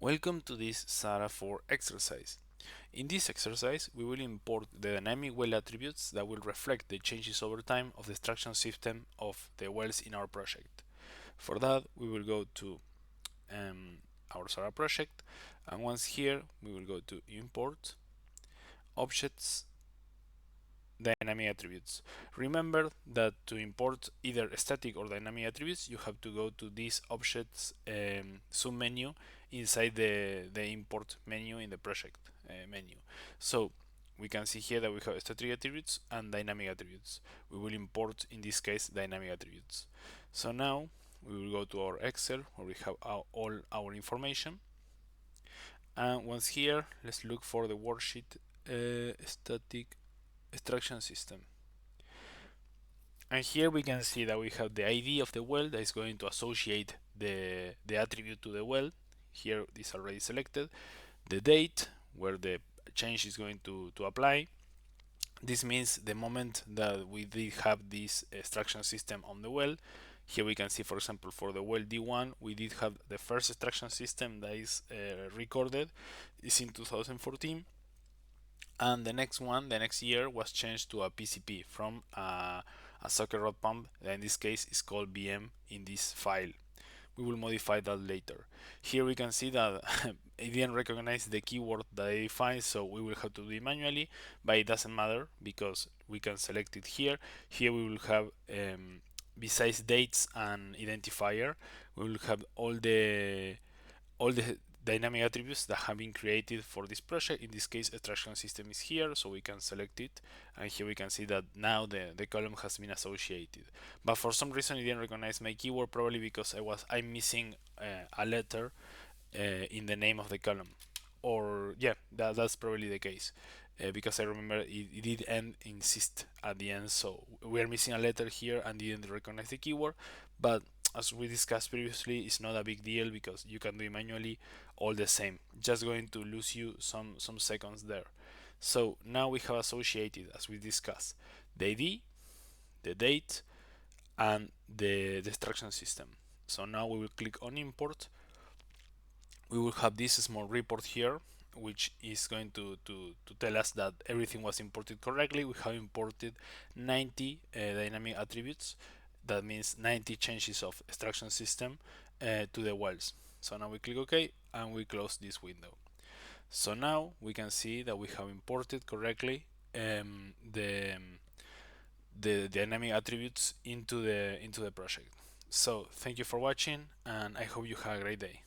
Welcome to this Sahara 4 exercise. In this exercise, we will import the dynamic well attributes that will reflect the changes over time of the extraction system of the wells in our project. For that, we will go to our Sahara project, and once here, we will go to Import, Objects, Dynamic attributes. Remember that to import either static or dynamic attributes, you have to go to this objects submenu inside the import menu in the project menu. So we can see here that we have static attributes and dynamic attributes. We will import, in this case, dynamic attributes. So now we will go to our Excel where we have all our information. And once here, let's look for the worksheet static extraction system. And here we can see that we have the ID of the well that is going to associate the attribute to the well. Here is already selected. The date where the change is going to apply. This means the moment that we did have this extraction system on the well. Here we can see, for example, for the well D1, we did have the first extraction system that is recorded is in 2014, and the next one, the next year, was changed to a PCP from a socket rod pump that in this case is called BM in this file. We will modify that later. Here we can see that it didn't recognize the keyword that I defined, so we will have to do it manually, but it doesn't matter because we can select it here. Here we will have, besides dates and identifier, we will have all the dynamic attributes that have been created for this project. In this case, extraction system is here, so we can select it, and here we can see that now the column has been associated. But for some reason it didn't recognize my keyword, probably because I'm missing a letter in the name of the column. Or yeah, that's probably the case. Because I remember it did end in syst at the end, so we are missing a letter here and didn't recognize the keyword. But as we discussed previously, it's not a big deal because you can do it manually all the same. Just going to lose you some seconds there. So now we have associated, as we discussed, the ID, the date, and the extraction system. So now we will click on import. We will have this small report here, which is going to tell us that everything was imported correctly. We have imported 90 dynamic attributes. That means 90 changes of extraction system to the wells. So now we click OK and we close this window. So now we can see that we have imported correctly the dynamic attributes into the project. So thank you for watching, and I hope you have a great day.